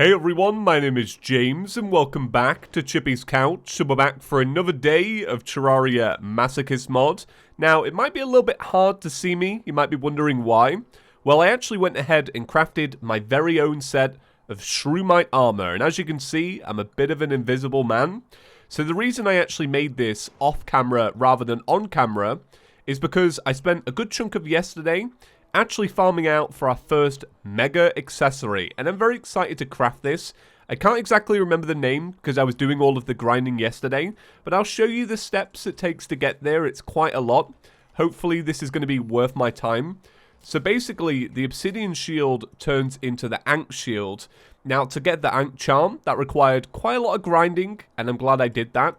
Hey everyone, my name is James and welcome back to ChippysCouch. So we're back for another day of Terraria Masochist mod. Now, it might be a little bit hard to see me, you might be wondering why. Well, I actually went ahead and crafted my very own set of shroomite armor, and as you can see, I'm a bit of an invisible man. So the reason I actually made this off camera rather than on camera is because I spent a good chunk of yesterday actually farming out for our first mega accessory, and I'm very excited to craft this. I can't exactly remember the name because I was doing all of the grinding yesterday, but I'll show you the steps it takes to get there. It's quite a lot. Hopefully this is going to be worth my time. So basically, the obsidian shield turns into the Ankh shield. Now, to get the Ankh charm, that required quite a lot of grinding, and I'm glad I did that.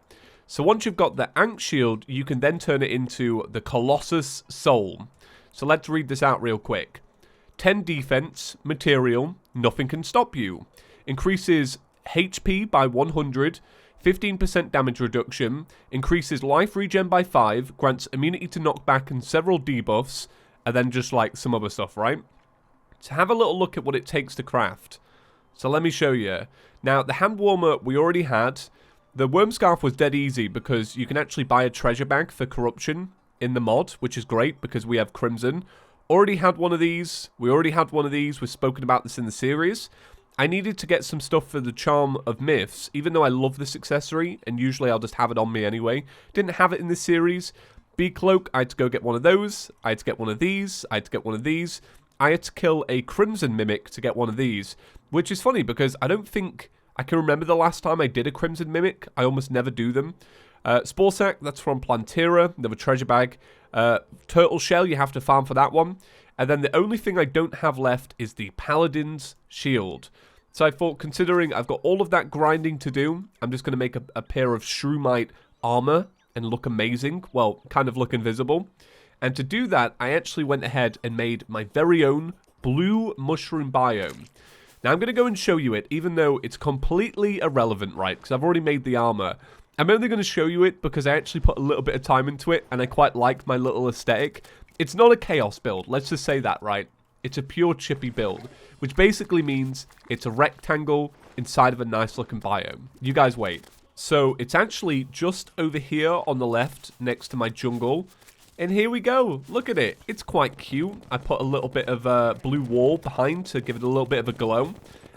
So once you've got the Ankh shield, you can then turn it into the Colossus soul. So let's read this out real quick. 10 defense, material, nothing can stop you. Increases HP by 100, 15% damage reduction, increases life regen by 5, grants immunity to knockback and several debuffs, and then just like some other stuff, right? So have a little look at what it takes to craft. So let me show you. Now, the hand warmer we already had. The worm scarf was dead easy because you can actually buy a treasure bag for corruption in the mod, which is great because we have Crimson. Already had one of these. We already had one of these. We've spoken about this in the series. I needed to get some stuff for the Charm of Myths, even though I love this accessory, and usually I'll just have it on me anyway. Didn't have it in this series. Bee Cloak, I had to go get one of those. I had to get one of these. I had to get one of these. I had to kill a Crimson Mimic to get one of these, which is funny because I don't think I can remember the last time I did a Crimson Mimic. I almost never do them. Spore Sack, that's from Plantera, another treasure bag. Turtle Shell, you have to farm for that one. And then the only thing I don't have left is the Paladin's Shield. So I thought, considering I've got all of that grinding to do, I'm just going to make a pair of shroomite armor and look amazing. Well, kind of look invisible. And to do that, I actually went ahead and made my very own blue mushroom biome. Now, I'm going to go and show you it, even though it's completely irrelevant, right? Because I've already made the armor. I'm only going to show you it because I actually put a little bit of time into it, and I quite like my little aesthetic. It's not a chaos build, let's just say that, right? It's a pure chippy build, which basically means it's a rectangle inside of a nice looking biome. You guys wait. So it's actually just over here on the left next to my jungle. And here we go. Look at it. It's quite cute. I put a little bit of blue wall behind to give it a little bit of a glow.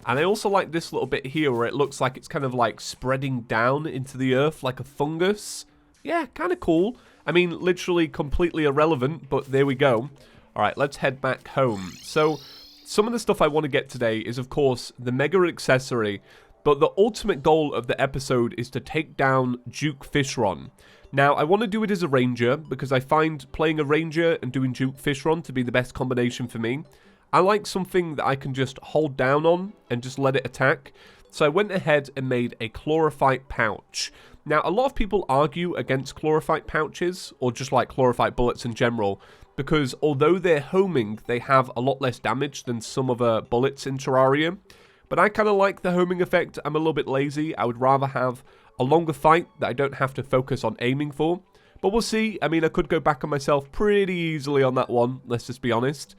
And I also like this little bit here where it looks like it's kind of like spreading down into the earth like a fungus. Yeah, kind of cool. I mean, literally completely irrelevant, but there we go. All right, let's head back home. So some of the stuff I want to get today is, of course, the mega accessory. But the ultimate goal of the episode is to take down Duke Fishron. Now, I want to do it as a ranger because I find playing a ranger and doing Duke Fishron to be the best combination for me. I like something that I can just hold down on and just let it attack. So I went ahead and made a chlorophyte pouch. Now, a lot of people argue against chlorophyte pouches, or just like chlorophyte bullets in general, because although they're homing, they have a lot less damage than some other bullets in Terraria. But I kind of like the homing effect. I'm a little bit lazy. I would rather have a longer fight that I don't have to focus on aiming for. But we'll see. I mean, I could go back on myself pretty easily on that one, let's just be honest.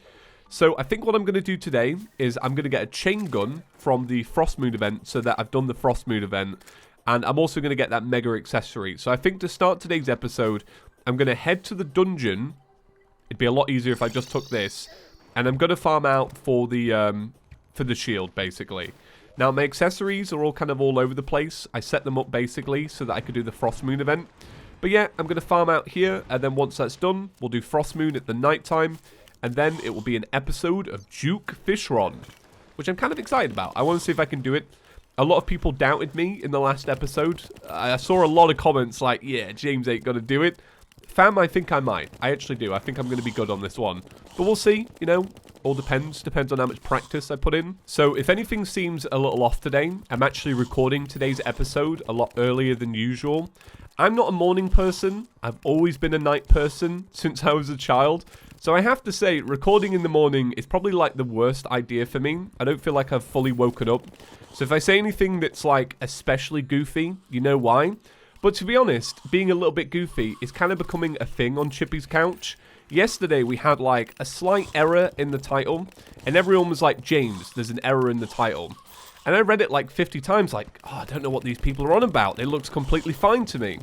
So I think what I'm going to do today is I'm going to get a chain gun from the Frost Moon event so that I've done the Frost Moon event. And I'm also going to get that mega accessory. So I think to start today's episode, I'm going to head to the dungeon. It'd be a lot easier if I just took this. And I'm going to farm out for the shield, basically. Now, my accessories are all kind of all over the place. I set them up, basically, so that I could do the Frost Moon event. But yeah, I'm going to farm out here. And then once that's done, we'll do Frost Moon at the nighttime. And then it will be an episode of Duke Fishron, which I'm kind of excited about. I want to see if I can do it. A lot of people doubted me in the last episode. I saw a lot of comments like, yeah, James ain't going to do it. Fam, I think I might. I actually do. I think I'm going to be good on this one. But we'll see, you know. All depends. Depends on how much practice I put in. So if anything seems a little off today, I'm actually recording today's episode a lot earlier than usual. I'm not a morning person. I've always been a night person since I was a child. So I have to say, recording in the morning is probably like the worst idea for me. I don't feel like I've fully woken up. So if I say anything that's like especially goofy, you know why. But to be honest, being a little bit goofy is kind of becoming a thing on ChippysCouch. Yesterday we had like a slight error in the title, and everyone was like, James, there's an error in the title. And I read it like 50 times, like, oh, I don't know what these people are on about. It looks completely fine to me.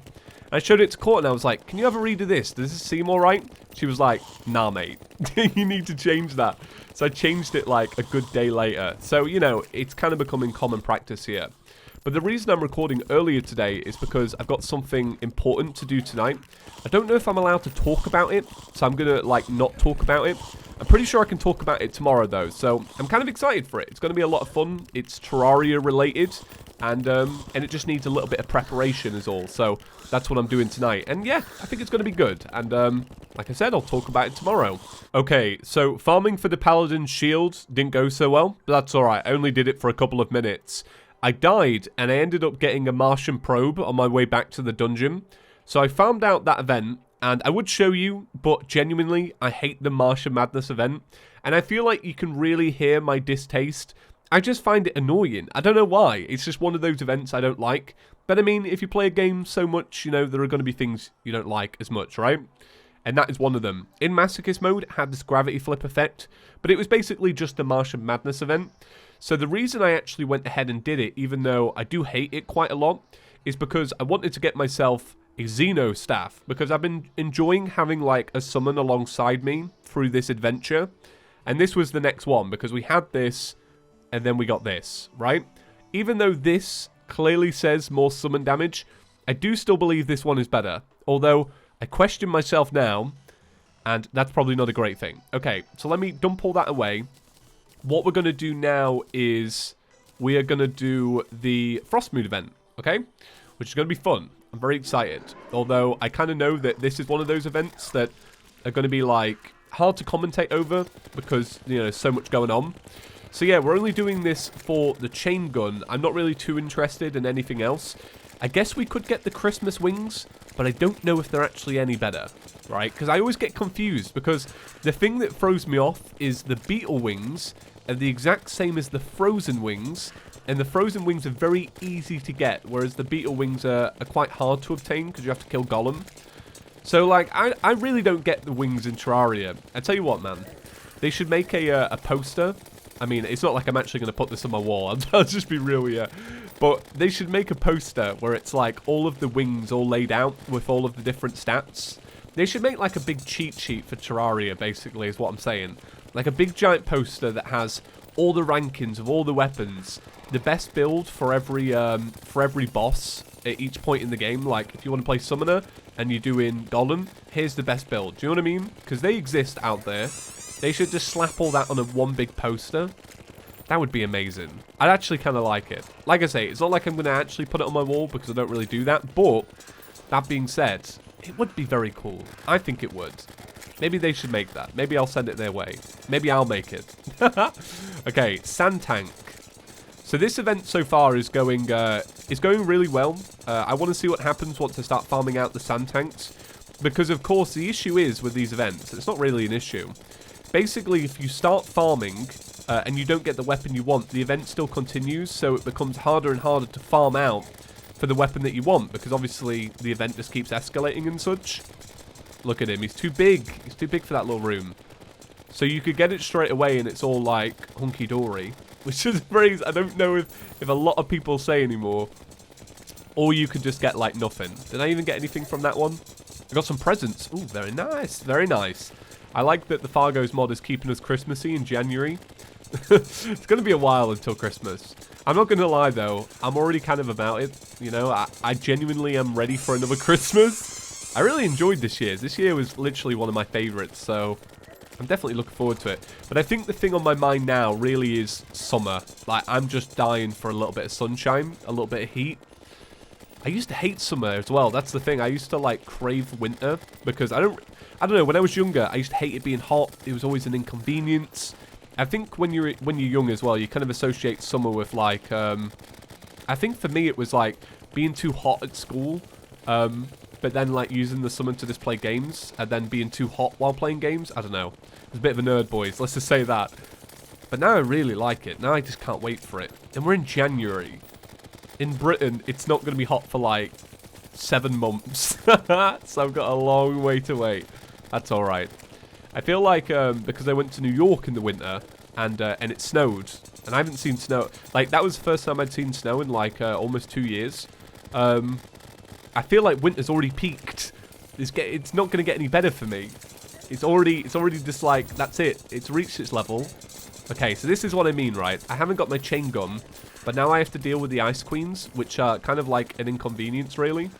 I showed it to Court and I was like, can you have a read of this? Does this seem alright? She was like, nah, mate. You need to change that. So I changed it like a good day later. So, you know, it's kind of becoming common practice here. But the reason I'm recording earlier today is because I've got something important to do tonight. I don't know if I'm allowed to talk about it, so I'm going to, like, not talk about it. I'm pretty sure I can talk about it tomorrow, though, so I'm kind of excited for it. It's going to be a lot of fun. It's Terraria related, and it just needs a little bit of preparation is all. So that's what I'm doing tonight. And yeah, I think it's going to be good. And like I said, I'll talk about it tomorrow. Okay, so farming for the Paladin's shield didn't go so well, but that's all right. I only did it for a couple of minutes. I died, and I ended up getting a Martian probe on my way back to the dungeon. So I farmed out that event, and I would show you, but genuinely, I hate the Martian Madness event. And I feel like you can really hear my distaste. I just find it annoying. I don't know why. It's just one of those events I don't like. But I mean, if you play a game so much, you know, there are going to be things you don't like as much, right? And that is one of them. In Masochist mode, it had this gravity flip effect, but it was basically just a Martian Madness event. So the reason I actually went ahead and did it, even though I do hate it quite a lot, is because I wanted to get myself a Xeno staff, because I've been enjoying having like a summon alongside me through this adventure. And this was the next one, because we had this, and then we got this, right? Even though this clearly says more summon damage, I do still believe this one is better. Although, I question myself now, and that's probably not a great thing. Okay, so let me dump all that away. What we're going to do now is we are going to do the Frostmoon event, okay? Which is going to be fun. I'm very excited. Although, I kind of know that this is one of those events that are going to be, like, hard to commentate over because, you know, so much going on. So, yeah, we're only doing this for the chain gun. I'm not really too interested in anything else. I guess we could get the Christmas wings, but I don't know if they're actually any better, right? Because I always get confused, because the thing that throws me off is the Beetle Wings are the exact same as the Frozen Wings, and the Frozen Wings are very easy to get, whereas the Beetle Wings are quite hard to obtain because you have to kill Gollum. So, like, I really don't get the wings in Terraria. I tell you what, man, they should make a poster. I mean, it's not like I'm actually going to put this on my wall. I'll just be real here. But they should make a poster where it's like all of the wings all laid out with all of the different stats. They should make like a big cheat sheet for Terraria, basically, is what I'm saying. Like a big giant poster that has all the rankings of all the weapons, the best build for every boss at each point in the game. Like, if you want to play Summoner and you're doing Gollum, here's the best build. Do you know what I mean? Because they exist out there. They should just slap all that on a one big poster. That would be amazing. I'd actually kind of like it. Like I say, it's not like I'm going to actually put it on my wall because I don't really do that. But, that being said, it would be very cool. I think it would. Maybe they should make that. Maybe I'll send it their way. Maybe I'll make it. Okay, Sand Tank. So this event so far is going really well. I want to see what happens once I start farming out the sand tanks. Because, of course, the issue is with these events, it's not really an issue. Basically, if you start farming and you don't get the weapon you want, the event still continues, so it becomes harder and harder to farm out for the weapon that you want, because obviously the event just keeps escalating and such. Look at him, he's too big. He's too big for that little room. So you could get it straight away and it's all like hunky-dory, which is a phrase I don't know if a lot of people say anymore. Or you could just get like nothing. Did I even get anything from that one? I got some presents. Ooh, very nice, very nice. I like that the Fargo's mod is keeping us Christmassy in January. It's going to be a while until Christmas. I'm not going to lie, though. I'm already kind of about it. You know, I genuinely am ready for another Christmas. I really enjoyed this year. This year was literally one of my favorites, so I'm definitely looking forward to it. But I think the thing on my mind now really is summer. Like, I'm just dying for a little bit of sunshine, a little bit of heat. I used to hate summer as well. That's the thing. I used to, like, crave winter because I don't know. When I was younger, I used to hate it being hot. It was always an inconvenience. I think when you're young as well, you kind of associate summer with, like, I think for me it was, like, being too hot at school, but then, like, using the summer to just play games, and then being too hot while playing games. I don't know. It's a bit of a nerd, boys. Let's just say that. But now I really like it. Now I just can't wait for it. And we're in January. In Britain, it's not going to be hot for, like, 7 months. So I've got a long way to wait. That's alright. I feel like, because I went to New York in the winter, and it snowed, And I haven't seen snow. Like, that was the first time I'd seen snow in, like, almost 2 years. I feel like winter's already peaked. It's not going to get any better for me. It's already just like, that's it. It's reached its level. Okay, so this is what I mean, right? I haven't got my chain gun, but now I have to deal with the ice queens, which are kind of like an inconvenience, really.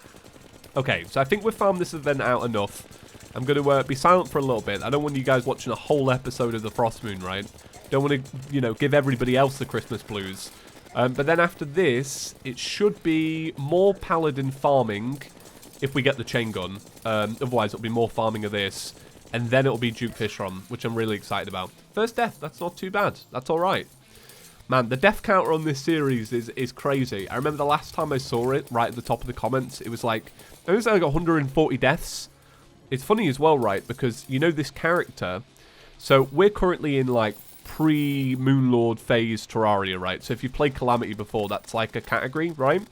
Okay, so I think we've farmed this event out enough. I'm going to be silent for a little bit. I don't want you guys watching a whole episode of the Frost Moon, right? Don't want to, you know, give everybody else the Christmas blues. But then after this, it should be more paladin farming if we get the chain gun. Otherwise, it'll be more farming of this. And then it'll be Duke Fishron, which I'm really excited about. First death, that's not too bad. That's all right. Man, the death counter on this series is crazy. I remember the last time I saw it, right at the top of the comments, it was like 140 deaths. It's funny as well, right? Because, you know, this character... So, we're currently in, like, pre-Moonlord phase Terraria, right? So, if you've played Calamity before, that's like a category, right?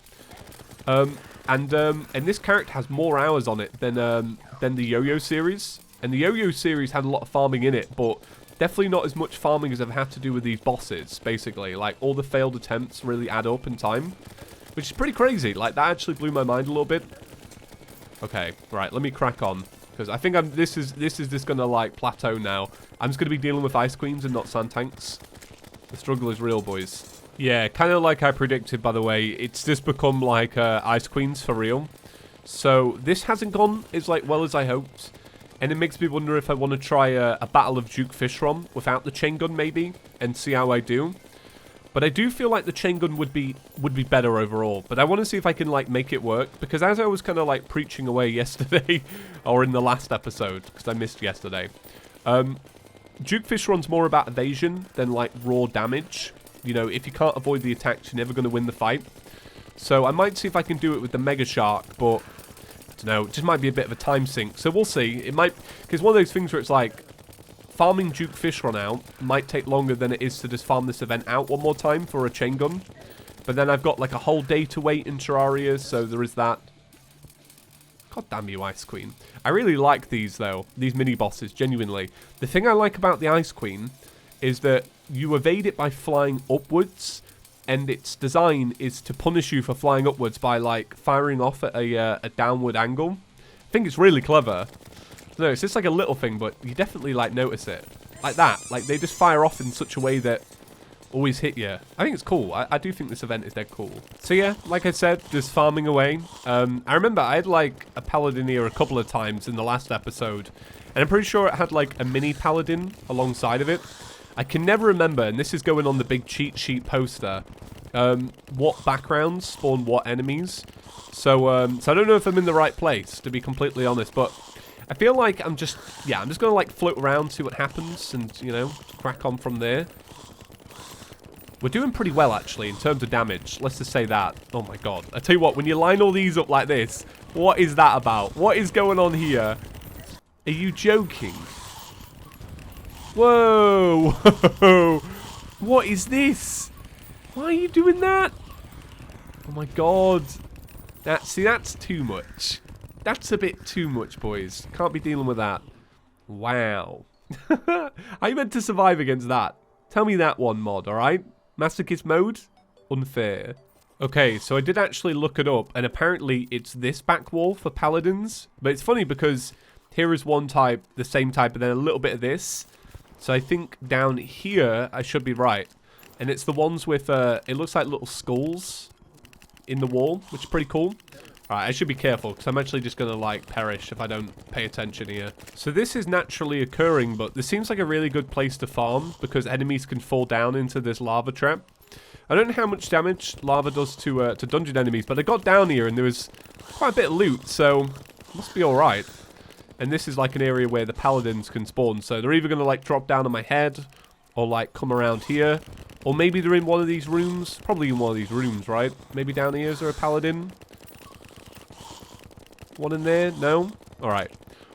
And this character has more hours on it than the Yo-Yo series. And the Yo-Yo series had a lot of farming in it, but definitely not as much farming as I've had to do with these bosses, basically. Like, all the failed attempts really add up in time, which is pretty crazy. Like, that actually blew my mind a little bit. Okay, right, let me crack on. Because I think this is just going to, like, plateau now. I'm just going to be dealing with ice queens and not sand tanks. The struggle is real, boys. Yeah, kind of like I predicted, by the way. It's just become, like, ice queens for real. So, this hasn't gone as, like, well as I hoped. And it makes me wonder if I want to try a battle of Duke Fishron without the chain gun, maybe, and see how I do. But I do feel like the chain gun would be better overall. But I want to see if I can, like, make it work. Because as I was kind of, like, preaching away yesterday, or in the last episode, because I missed yesterday, Duke Fishron's more about evasion than, like, raw damage. You know, if you can't avoid the attacks, you're never going to win the fight. So I might see if I can do it with the Mega Shark, but... No, it just might be a bit of a time sink. So we'll see. It might... Because one of those things where it's like... Farming Duke Fishron out might take longer than it is to just farm this event out one more time for a chain gun. But then I've got like a whole day to wait in Terraria, so there is that. God damn you, Ice Queen. I really like these, though. These mini-bosses, genuinely. The thing I like about the Ice Queen is that you evade it by flying upwards... And its design is to punish you for flying upwards by, like, firing off at a downward angle. I think it's really clever. No, it's just like a little thing, but you definitely, like, notice it. Like that. Like, they just fire off in such a way that always hit you. I think it's cool. I do think this event is dead cool. So, yeah, like I said, just farming away. I remember I had, like, a paladin here a couple of times in the last episode. And I'm pretty sure it had, like, a mini paladin alongside of it. I can never remember, and this is going on the big cheat sheet poster, what backgrounds spawn what enemies. So I don't know if I'm in the right place, to be completely honest, but I feel like I'm just going to, like, float around, see what happens, and, you know, crack on from there. We're doing pretty well, actually, in terms of damage. Let's just say that. Oh, my God. I tell you what, when you line all these up like this, what is that about? What is going on here? Are you joking? Whoa! What is this? Why are you doing that? Oh my God. See, that's too much. That's a bit too much, boys. Can't be dealing with that. Wow. How are you meant to survive against that? Tell me that one, mod, alright? Masochist mode? Unfair. Okay, so I did actually look it up, and apparently it's this back wall for paladins. But it's funny because here is one type, the same type, and then a little bit of this. So I think down here, I should be right. And it's the ones with, it looks like little skulls in the wall, which is pretty cool. Alright, I should be careful, because I'm actually just going to, like, perish if I don't pay attention here. So this is naturally occurring, but this seems like a really good place to farm, because enemies can fall down into this lava trap. I don't know how much damage lava does to dungeon enemies, but I got down here and there was quite a bit of loot, so it must be alright. And this is like an area where the paladins can spawn. So they're either going to, like, drop down on my head or, like, come around here. Or maybe they're in one of these rooms. Probably in one of these rooms, right? Maybe down here is there a paladin? One in there? No? Alright.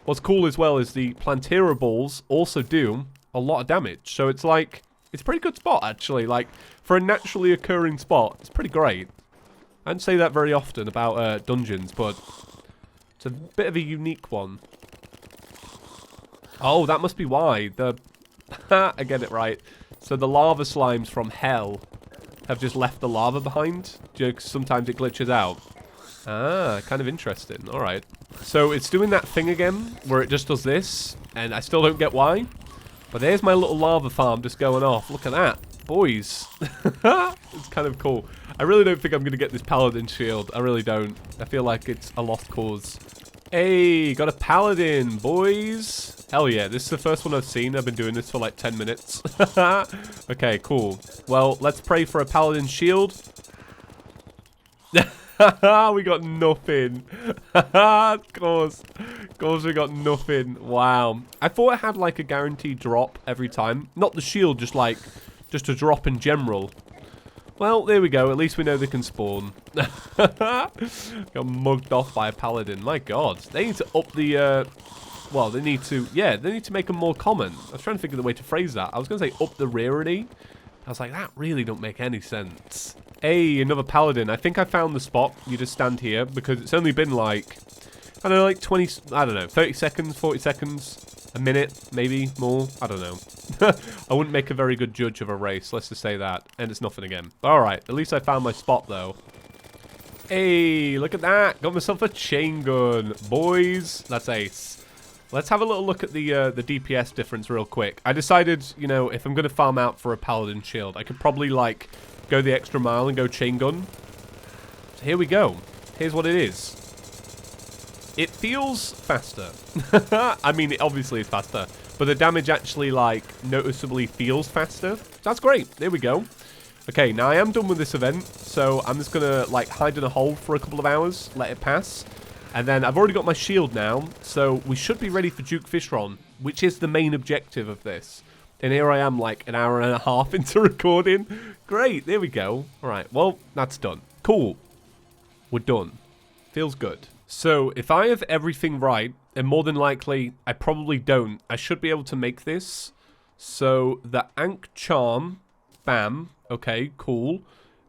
What's cool as well is the Plantera balls also do a lot of damage. So it's like, it's a pretty good spot, actually. Like, for a naturally occurring spot, it's pretty great. I don't say that very often about dungeons, but it's a bit of a unique one. Oh, that must be why. I get it right. So the lava slimes from hell have just left the lava behind. Sometimes it glitches out. Ah, kind of interesting. All right. So it's doing that thing again where it just does this, and I still don't get why. But there's my little lava farm just going off. Look at that, boys. It's kind of cool. I really don't think I'm going to get this paladin shield. I really don't. I feel like it's a lost cause. Hey, got a paladin, boys. Hell yeah, this is the first one I've seen. I've been doing this for like 10 minutes. Okay, cool. Well, let's pray for a paladin shield. We got nothing. Of course. Of course we got nothing. Wow. I thought it had like a guaranteed drop every time. Not the shield, just a drop in general. Well, there we go. At least we know they can spawn. Got mugged off by a paladin. My god. They need to up the, well, they need to make them more common. I was trying to think of the way to phrase that. I was going to say up the rarity. I was like, that really don't make any sense. Hey, another paladin. I think I found the spot. You just stand here because it's only been like, I don't know, like 20, I don't know, 30 seconds, 40 seconds, a minute, maybe more. I don't know. I wouldn't make a very good judge of a race. Let's just say that. And it's nothing again. All right. At least I found my spot, though. Hey, look at that. Got myself a chain gun. Boys, that's ace. Let's have a little look at the DPS difference real quick. I decided, you know, if I'm going to farm out for a paladin shield, I could probably, like, go the extra mile and go chain gun. So here we go. Here's what it is. It feels faster. I mean, it obviously is faster. But the damage actually, like, noticeably feels faster. That's great. There we go. Okay, now I am done with this event. So I'm just going to, like, hide in a hole for a couple of hours. Let it pass. And then I've already got my shield now, so we should be ready for Duke Fishron, which is the main objective of this. And here I am like an hour and a half into recording. Great, there we go. All right, well, that's done. Cool. We're done. Feels good. So if I have everything right, and more than likely I probably don't, I should be able to make this. So the Ankh Charm, bam, okay, cool.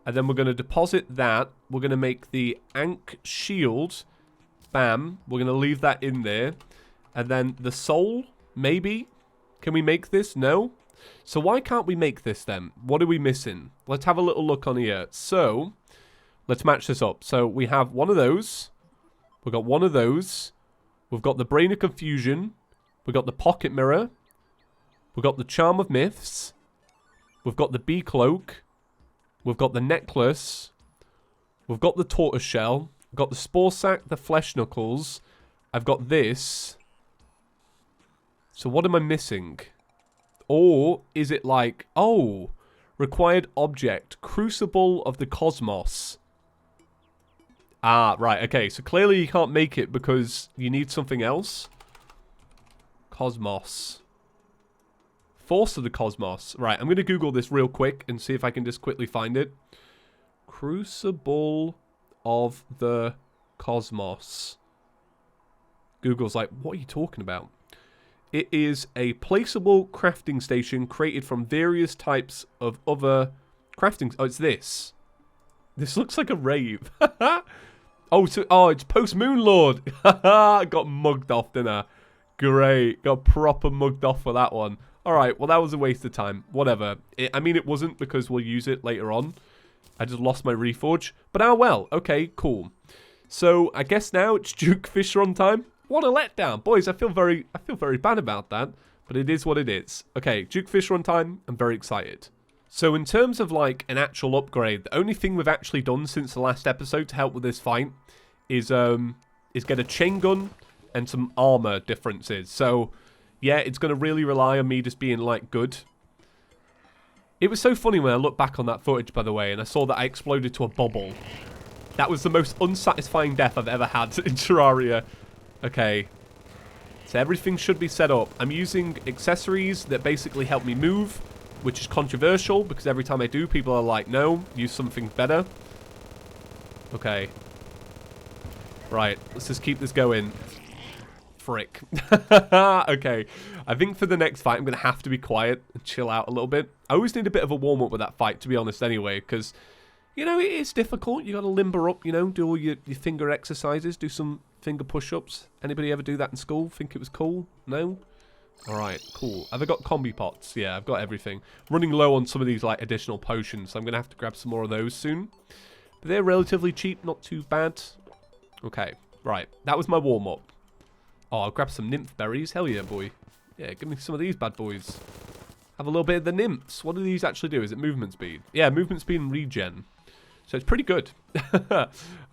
And then we're going to deposit that. We're going to make the Ankh Shield. Bam. We're going to leave that in there. And then the soul, maybe? Can we make this? No? So why can't we make this then? What are we missing? Let's have a little look on here. So, let's match this up. So we have one of those. We've got one of those. We've got the Brain of Confusion. We've got the Pocket Mirror. We've got the Charm of Myths. We've got the Bee Cloak. We've got the Necklace. We've got the Tortoise Shell. I've got the Spore Sack, the Flesh Knuckles. I've got this. So what am I missing? Or is it like, oh, required object, Crucible of the Cosmos. Ah, right, okay. So clearly you can't make it because you need something else. Cosmos. Force of the Cosmos. Right, I'm going to Google this real quick and see if I can just quickly find it. Crucible of the Cosmos. Google's like, what are you talking about? It is a placeable crafting station created from various types of other crafting. Oh, it's this. This looks like a rave. Oh, it's Post Moon Lord. Got mugged off, didn't I? Great. Got proper mugged off for that one. Alright, well, that was a waste of time. Whatever. I mean, it wasn't because we'll use it later on. I just lost my Reforge. But ah, well. Okay, cool. So, I guess now it's Duke Fishron time. What a letdown. Boys, I feel very bad about that. But it is what it is. Okay, Duke Fishron time. I'm very excited. So, in terms of, like, an actual upgrade, the only thing we've actually done since the last episode to help with this fight is get a chain gun and some armor differences. So, yeah, it's going to really rely on me just being, like, good. It was so funny when I looked back on that footage, by the way, and I saw that I exploded to a bubble. That was the most unsatisfying death I've ever had in Terraria. Okay. So everything should be set up. I'm using accessories that basically help me move, which is controversial, because every time I do, people are like, no, use something better. Okay. Right, let's just keep this going. Frick. Okay, I think for the next fight, I'm going to have to be quiet and chill out a little bit. I always need a bit of a warm-up with that fight, to be honest, anyway, because, you know, it is difficult. You got to limber up, you know, do all your finger exercises, do some finger push-ups. Anybody ever do that in school? Think it was cool? No? Alright, cool. Have I got combi pots? Yeah, I've got everything. Running low on some of these, like, additional potions, so I'm going to have to grab some more of those soon. But they're relatively cheap, not too bad. Okay, right. That was my warm-up. Oh, I'll grab some nymph berries. Hell yeah, boy. Yeah, give me some of these bad boys. Have a little bit of the nymphs. What do these actually do? Is it movement speed? Yeah, movement speed and regen. So it's pretty good.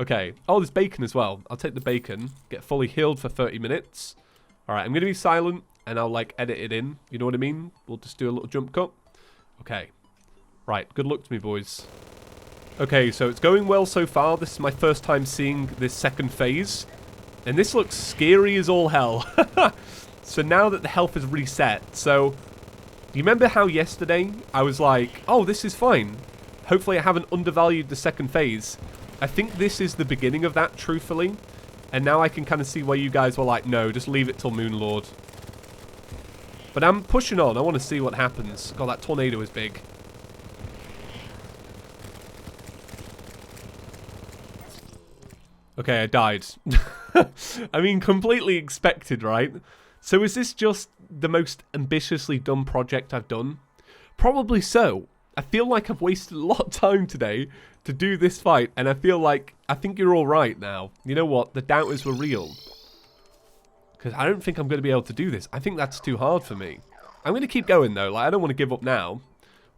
Okay. Oh, there's bacon as well. I'll take the bacon. Get fully healed for 30 minutes. Alright, I'm going to be silent. And I'll, like, edit it in. You know what I mean? We'll just do a little jump cut. Okay. Right. Good luck to me, boys. Okay, so it's going well so far. This is my first time seeing this second phase. And this looks scary as all hell. So now that the health is reset. So, do you remember how yesterday I was like, oh, this is fine. Hopefully I haven't undervalued the second phase. I think this is the beginning of that, truthfully. And now I can kind of see why you guys were like, no, just leave it till Moonlord. But I'm pushing on. I want to see what happens. God, that tornado is big. Okay, I died. I mean, completely expected, right? So is this just the most ambitiously done project I've done? Probably so. I feel like I've wasted a lot of time today to do this fight. And I feel like, I think you're all right now. You know what? The doubters were real. Because I don't think I'm going to be able to do this. I think that's too hard for me. I'm going to keep going, though. Like, I don't want to give up now.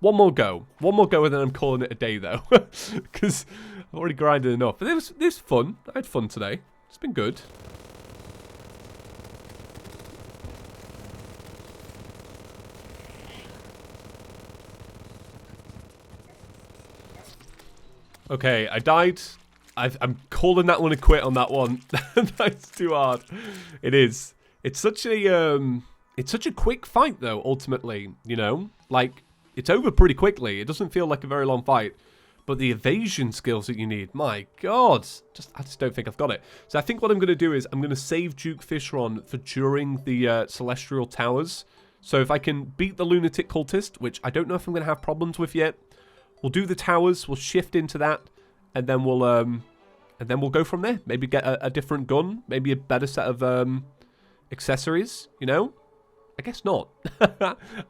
One more go. One more go, and then I'm calling it a day, though. Because I've already grinded enough. But this was fun. I had fun today. It's been good. Okay, I died. I'm calling that one a quit on that one. That's too hard. It is. It's such a quick fight though, ultimately, you know? Like, it's over pretty quickly. It doesn't feel like a very long fight. But the evasion skills that you need, my god. I just don't think I've got it. So I think what I'm going to do is I'm going to save Duke Fishron for during the Celestial Towers. So if I can beat the Lunatic Cultist, which I don't know if I'm going to have problems with yet, we'll do the towers, we'll shift into that. And then we'll go from there. Maybe get a different gun. Maybe a better set of accessories, you know? I guess not.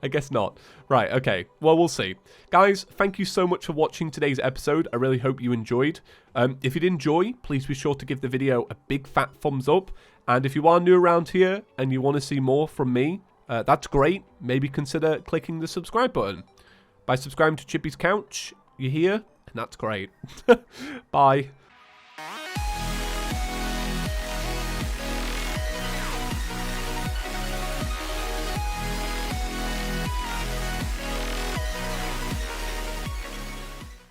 I guess not. Right, okay. Well, we'll see. Guys, thank you so much for watching today's episode. I really hope you enjoyed. If you did enjoy, please be sure to give the video a big fat thumbs up. And if you are new around here and you want to see more from me, that's great. Maybe consider clicking the subscribe button. By subscribing to ChippysCouch, you're here. And that's great. Bye.